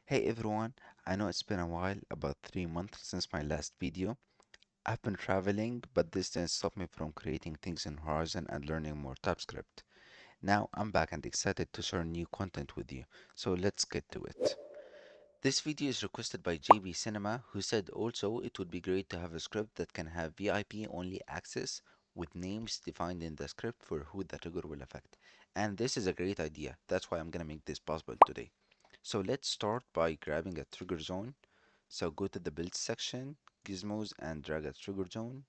Hey everyone, I know it's been a while, about 3 months since my last video. I've been traveling, but this didn't stop me from creating things in Horizon and learning more TypeScript. Now I'm back and excited to share new content with you, so let's get to it. This video is requested by JB Cinema, who said also it would be great to have a script that can have VIP only access with names defined in the script for who the trigger will affect. And this is a great idea, that's why I'm gonna make this possible today. So let's start by grabbing a trigger zone. So go to the build section, gizmos, and drag a trigger zone.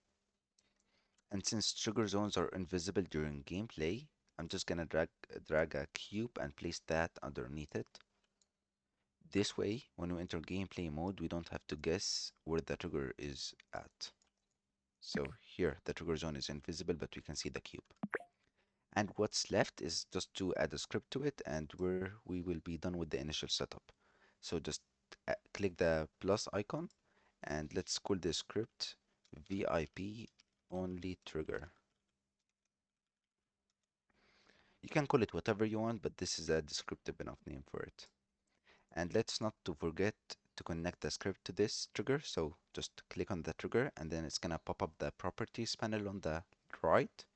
And since trigger zones are invisible during gameplay, I'm just gonna drag a cube and place that underneath it. This way, when we enter gameplay mode, we don't have to guess where the trigger is at. So here, the trigger zone is invisible, but we can see the cube. And what's left is just to add a script to it, and we will be done with the initial setup. So just click the plus icon, and let's call this script VIP only trigger. You can call it whatever you want, but this is a descriptive enough name for it. And let's not to forget to connect the script to this trigger. So just click on the trigger, and then it's gonna pop up the properties panel on the right.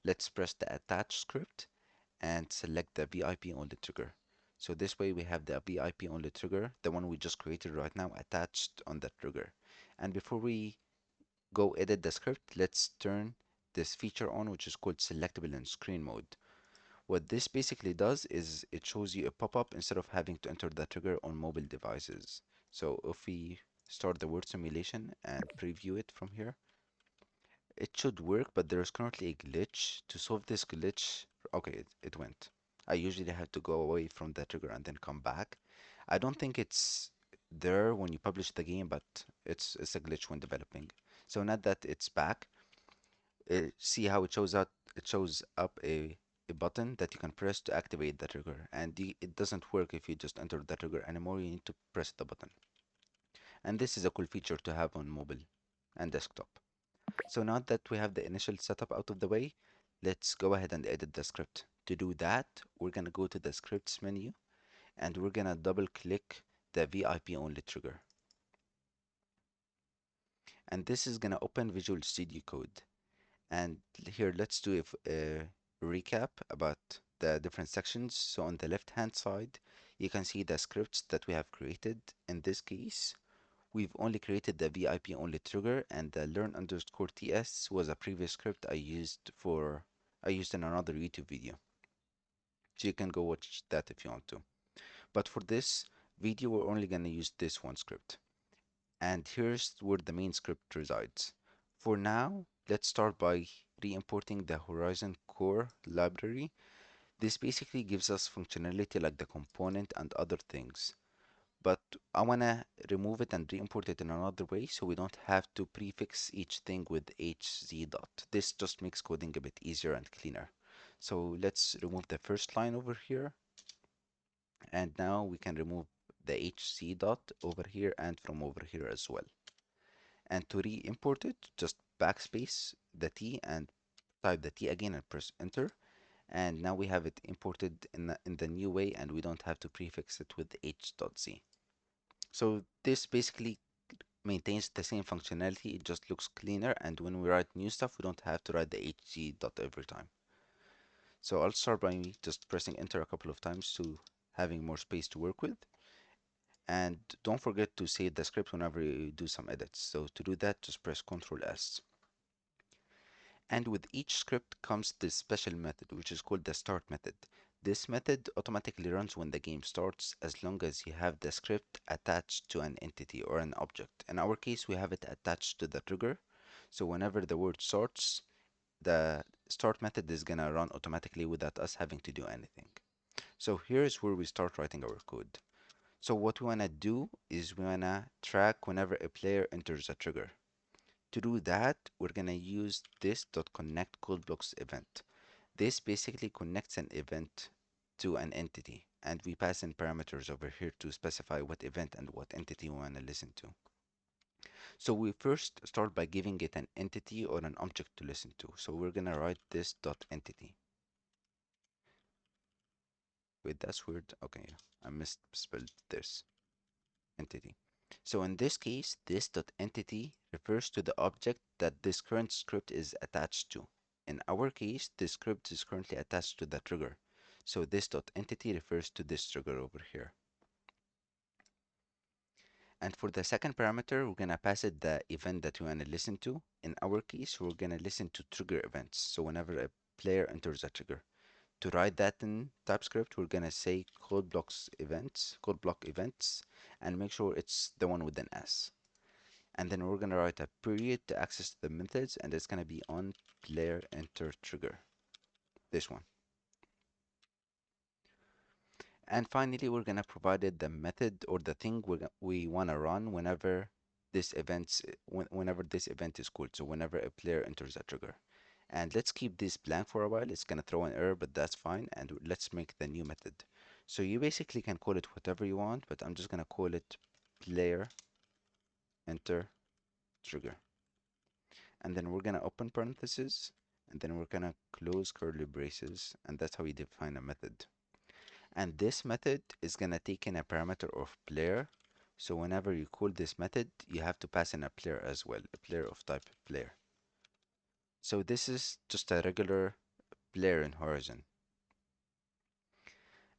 Let's press the attach script and select the VIP only trigger. So this way we have the VIP only trigger, the one we just created right now, attached on that trigger. And before we go edit the script, let's turn this feature on, which is called selectable in screen mode. What this basically does is it shows you a pop-up instead of having to enter the trigger on mobile devices. So if we start the word simulation and preview it from here, it should work, but there is currently a glitch. To solve this glitch, okay, it went. I usually have to go away from the trigger and then come back. I don't think it's there when you publish the game, but it's a glitch when developing. So now that it's back, see how it shows up. It shows up a button that you can press to activate the trigger, and it doesn't work if you just enter the trigger anymore. You need to press the button, and this is a cool feature to have on mobile and desktop. So now that we have the initial setup out of the way, let's go ahead and edit the script. To do that, we're gonna go to the scripts menu, and we're gonna double click the VIP only trigger. And this is gonna open Visual Studio Code. And here, let's do a recap about the different sections. So on the left hand side, you can see the scripts that we have created. In this case, we've only created the VIP only trigger, and the learn underscore TS was a previous script I used in another YouTube video. So you can go watch that if you want to. But for this video, we're only gonna use this one script. And here's where the main script resides. For now, let's start by re-importing the Horizon Core library. This basically gives us functionality like the component and other things. But I wanna remove it and re-import it in another way so we don't have to prefix each thing with hz dot. This just makes coding a bit easier and cleaner. So let's remove the first line over here, and now we can remove the hz dot over here and from over here as well. And to re-import it, just backspace the T and type the T again and press enter. And now we have it imported in the new way, and we don't have to prefix it with h.z. So this basically maintains the same functionality, it just looks cleaner, and when we write new stuff, we don't have to write the hg dot every time. So I'll start by just pressing enter a couple of times to having more space to work with. And don't forget to save the script whenever you do some edits. So to do that, just press Ctrl S. And with each script comes this special method, which is called the start method. This method automatically runs when the game starts, as long as you have the script attached to an entity or an object. In our case, we have it attached to the trigger. So whenever the word starts, the start method is gonna run automatically without us having to do anything. So here's where we start writing our code. So what we wanna do is we wanna track whenever a player enters a trigger. To do that, we're gonna use this .connect callblocks event. This basically connects an event to an entity, and we pass in parameters over here to specify what event and what entity we wanna listen to. So we first start by giving it an entity or an object to listen to. So we're gonna write this .entity. Wait, that's weird. Okay, I misspelled this. entity. So in this case, this dot entity refers to the object that this current script is attached to. In our case, this script is currently attached to the trigger. So this dot entity refers to this trigger over here. And for the second parameter, we're gonna pass it the event that we wanna listen to. In our case, we're gonna listen to trigger events. So whenever a player enters a trigger. To write that in TypeScript, we're gonna say code block events, and make sure it's the one with an S. And then we're gonna write a period to access the methods, and it's gonna be on player enter trigger, this one. And finally, we're gonna provide it the method or the thing we wanna run whenever this event is called. So whenever a player enters a trigger. And let's keep this blank for a while. It's gonna throw an error, but that's fine. And let's make the new method. So you basically can call it whatever you want, but I'm just gonna call it player enter trigger. And then we're gonna open parentheses, and then we're gonna close curly braces, and that's how we define a method. And this method is gonna take in a parameter of player. So whenever you call this method, you have to pass in a player as well, a player of type player. So this is just a regular player in Horizon.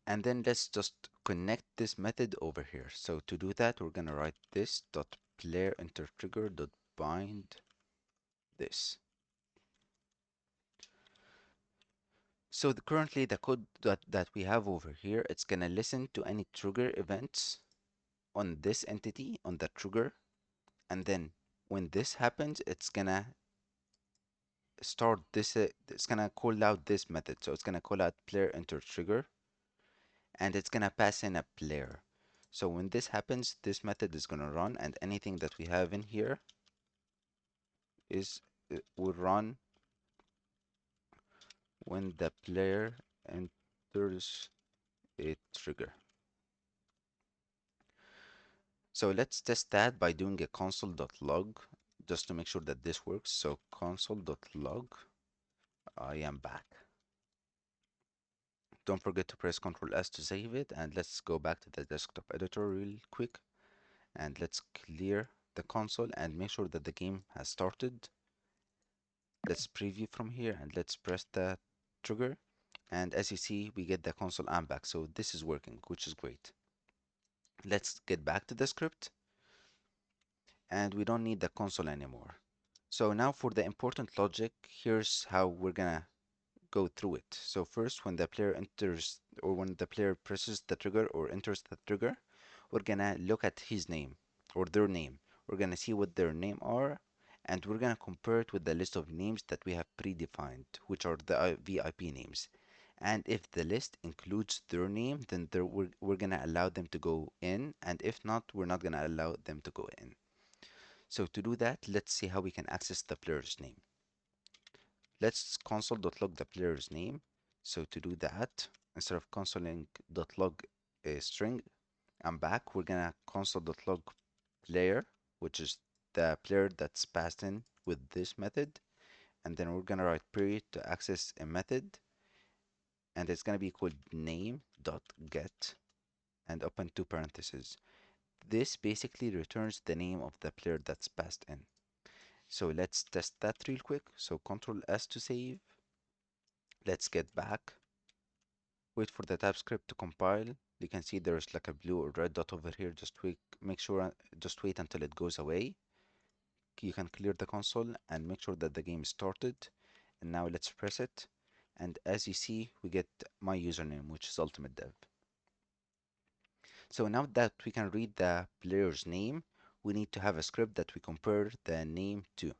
And then let's just connect this method over here. So to do that, we're gonna write this dot player enter trigger dot bind this. So currently the code that we have over here, it's gonna listen to any trigger events on this entity, on the trigger, and then when this happens, it's gonna start this, it's gonna call out this method. So it's gonna call out player enter trigger, and it's gonna pass in a player. So when this happens, this method is gonna run, and anything that we have in here is will run when the player enters a trigger. So let's test that by doing a console.log just to make sure that this works. So console.log, I am back. Don't forget to press Ctrl S to save it, and let's go back to the desktop editor real quick, and let's clear the console and make sure that the game has started. Let's preview from here, and let's press the trigger, and as you see, we get the console and back. So this is working, which is great. Let's get back to the script, and we don't need the console anymore. So now for the important logic, here's how we're gonna go through it. So first, when the player enters, or when the player presses the trigger or enters the trigger, we're gonna look at his name or their name. We're gonna see what their name are, and we're gonna compare it with the list of names that we have predefined, which are the VIP names. And if the list includes their name, then we're gonna allow them to go in, and if not, we're not gonna allow them to go in. So to do that, let's see how we can access the player's name. Let's console.log the player's name. So to do that, instead of consoling.log a string, I'm back. We're gonna console.log player, which is the player that's passed in with this method. And then we're gonna write period to access a method. And it's gonna be called name.get and open two parentheses. This basically returns the name of the player that's passed in. So let's test that real quick. So Ctrl S to save. Let's get back. Wait for the TypeScript to compile. You can see there's like a blue or red dot over here. Just wait until it goes away. You can clear the console and make sure that the game started. And now let's press it. And as you see, we get my username, which is Ultimate Dev. So now that we can read the player's name, we need to have a script that we compare the name to.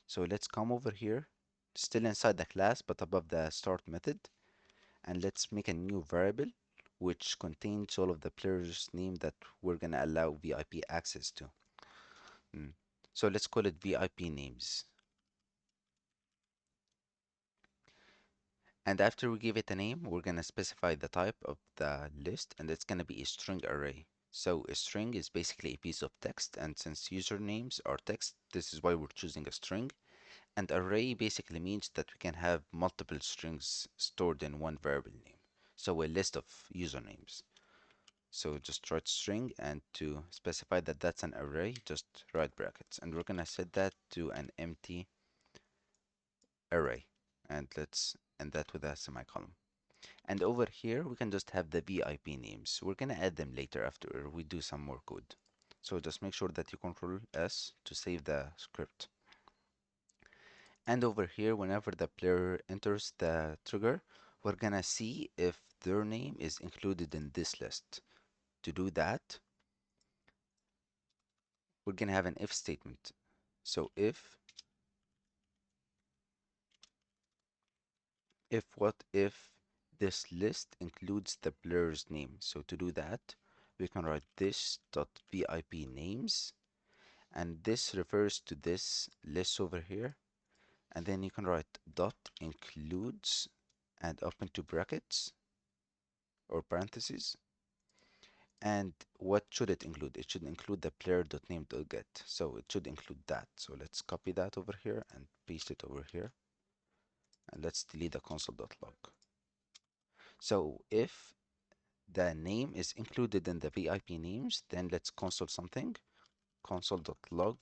So let's come over here, still inside the class, but above the start method. And let's make a new variable which contains all of the players' name that we're gonna allow VIP access to. So let's call it VIP names. And after we give it a name, we're gonna specify the type of the list, and it's gonna be a string array. So a string is basically a piece of text, and since usernames are text, this is why we're choosing a string. And array basically means that we can have multiple strings stored in one variable name. So a list of usernames. So just write string, and to specify that that's an array, just write brackets. And we're gonna set that to an empty array. And let's end that with a semicolon. And over here, we can just have the VIP names. We're gonna add them later after we do some more code. So just make sure that you Control S to save the script. And over here, whenever the player enters the trigger, we're gonna see if their name is included in this list. To do that, we're gonna have an if statement. So if this list includes the player's name. So to do that, we can write this dot VIP names, and this refers to this list over here. And then you can write dot includes and open to brackets or parentheses. And what should it include? It should include the player.name.get. So it should include that. So let's copy that over here and paste it over here. And let's delete the console.log. So if the name is included in the VIP names, then let's console something. Console.log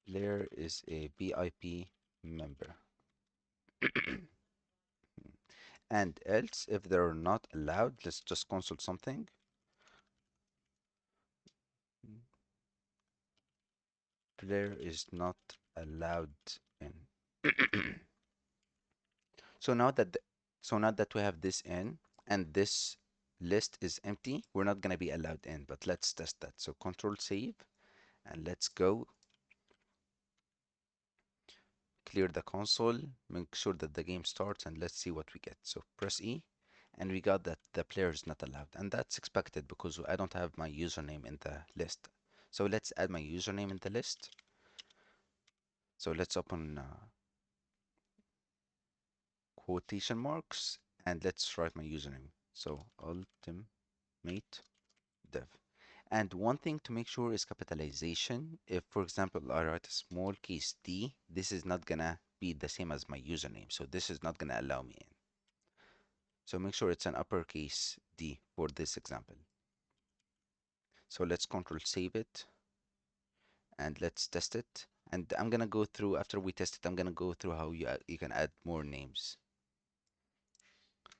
player is a VIP member. And else, if they're not allowed, let's just console something. Player is not allowed in. So now that we have this in and this list is empty, we're not gonna be allowed in, but let's test that. So Control save and let's go clear the console, make sure that the game starts, and let's see what we get. So press E, and we got that the player is not allowed, and that's expected because I don't have my username in the list. So let's add my username in the list. So let's open quotation marks and let's write my username. So ultimate dev. And one thing to make sure is capitalization. If, for example, I write a small case d, this is not gonna be the same as my username. So this is not gonna allow me in. So make sure it's an uppercase D for this example. So let's Control save it and let's test it. And I'm gonna go through, after we test it, I'm gonna go through how you can add more names.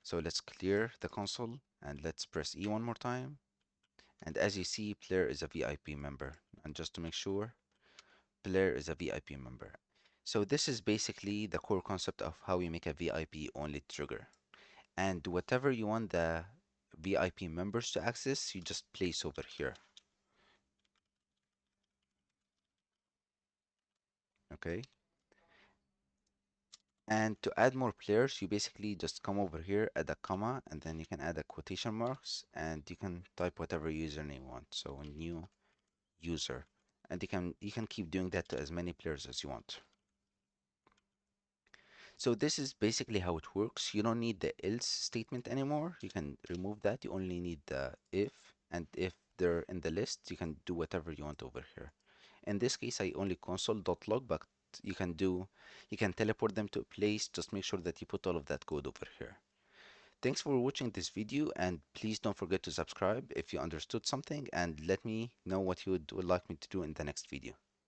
So let's clear the console and let's press E one more time. And as you see, player is a VIP member. And just to make sure, player is a VIP member. So this is basically the core concept of how we make a VIP only trigger. And whatever you want the VIP members to access, you just place over here. Okay. And to add more players, you basically just come over here, add a comma, and then you can add a quotation marks, and you can type whatever username you want. So a new user, and you can keep doing that to as many players as you want. So this is basically how it works. You don't need the else statement anymore. You can remove that. You only need the if, and if they're in the list, you can do whatever you want over here. In this case, I only console.log, but you can do, you can teleport them to a place. Just make sure that you put all of that code over here. Thanks for watching this video, and please don't forget to subscribe if you understood something, and let me know what you would like me to do in the next video.